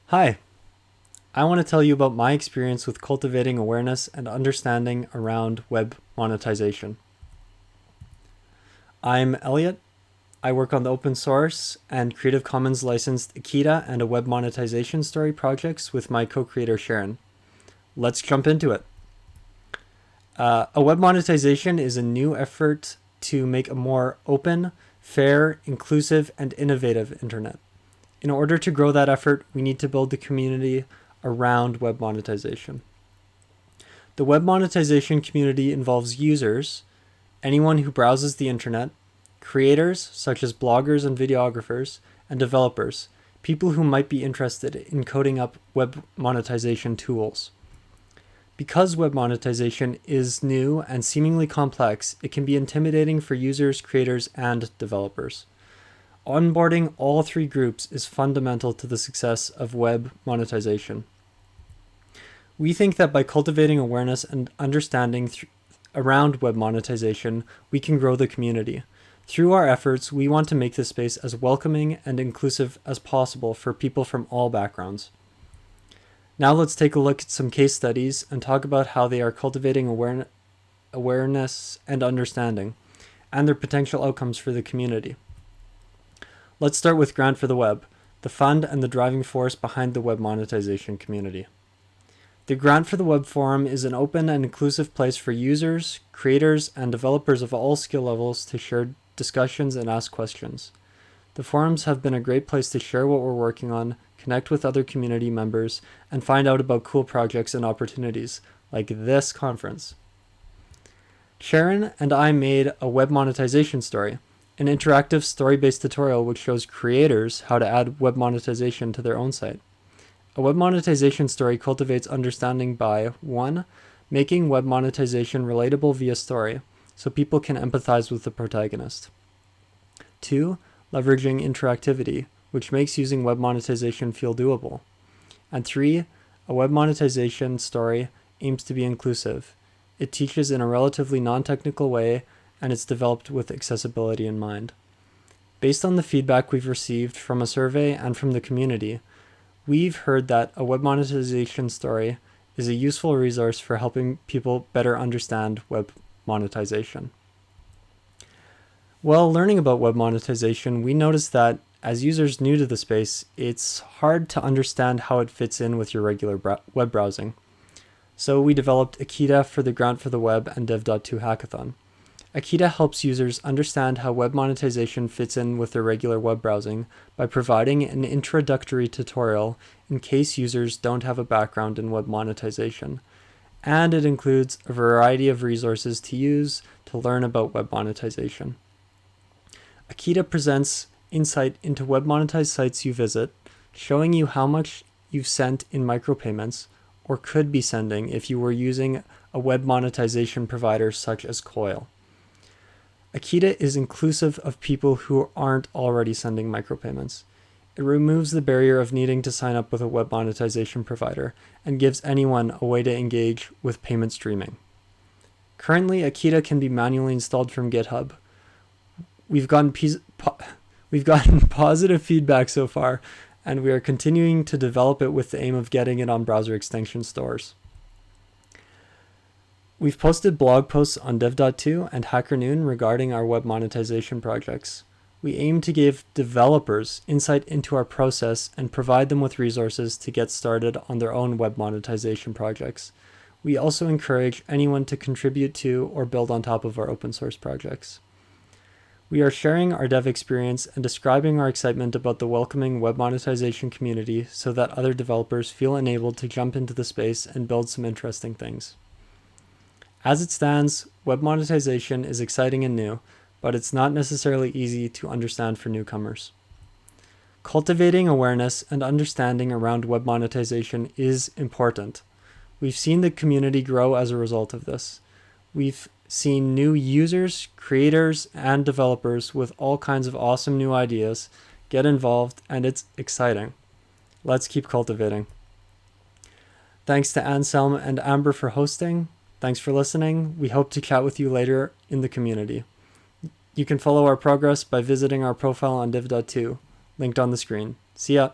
Hi, I want to tell you about my experience with cultivating awareness and understanding around web monetization. I'm Elliot. I work on the open source and Creative Commons licensed Akita and a Web Monetization Story projects with my co-creator Sharon. Let's jump into it. A web monetization is a new effort to make a more open, fair, inclusive, and innovative internet. In order to grow that effort, we need to build the community around web monetization. The web monetization community involves users, anyone who browses the internet, creators such as bloggers and videographers, and developers, people who might be interested in coding up web monetization tools. Because web monetization is new and seemingly complex, it can be intimidating for users, creators, and developers. Onboarding all three groups is fundamental to the success of web monetization. We think that by cultivating awareness and understanding around web monetization, we can grow the community. Through our efforts, we want to make this space as welcoming and inclusive as possible for people from all backgrounds. Now let's take a look at some case studies and talk about how they are cultivating awareness and understanding, and their potential outcomes for the community. Let's start with Grant for the Web, the fund and the driving force behind the web monetization community. The Grant for the Web forum is an open and inclusive place for users, creators, and developers of all skill levels to share discussions and ask questions. The forums have been a great place to share what we're working on, connect with other community members, and find out about cool projects and opportunities, like this conference. Sharon and I made a web monetization story, an interactive story-based tutorial which shows creators how to add web monetization to their own site. A web monetization story cultivates understanding by 1. Making web monetization relatable via story, so people can empathize with the protagonist. 2. Leveraging interactivity, which makes using web monetization feel doable. And 3. A web monetization story aims to be inclusive. It teaches in a relatively non-technical way, and it's developed with accessibility in mind. Based on the feedback we've received from a survey and from the community, we've heard that a web monetization story is a useful resource for helping people better understand web monetization. While learning about web monetization, we noticed that as users new to the space, it's hard to understand how it fits in with your regular web browsing. So we developed Akita for the Grant for the Web and Dev.to hackathon. Akita helps users understand how web monetization fits in with their regular web browsing by providing an introductory tutorial in case users don't have a background in web monetization. And it includes a variety of resources to use to learn about web monetization. Akita presents insight into web monetized sites you visit, showing you how much you've sent in micropayments or could be sending if you were using a web monetization provider such as Coil. Akita is inclusive of people who aren't already sending micropayments. It removes the barrier of needing to sign up with a web monetization provider and gives anyone a way to engage with payment streaming. Currently, Akita can be manually installed from GitHub. We've gotten positive feedback so far, and we are continuing to develop it with the aim of getting it on browser extension stores. We've posted blog posts on Dev.to and HackerNoon regarding our web monetization projects. We aim to give developers insight into our process and provide them with resources to get started on their own web monetization projects. We also encourage anyone to contribute to or build on top of our open source projects. We are sharing our dev experience and describing our excitement about the welcoming web monetization community so that other developers feel enabled to jump into the space and build some interesting things. As it stands, web monetization is exciting and new, but it's not necessarily easy to understand for newcomers. Cultivating awareness and understanding around web monetization is important. We've seen the community grow as a result of this. We've seen new users, creators, and developers with all kinds of awesome new ideas get involved, and it's exciting. Let's keep cultivating. Thanks to Anselm and Amber for hosting. Thanks for listening. We hope to chat with you later in the community. You can follow our progress by visiting our profile on div.to, linked on the screen. See ya!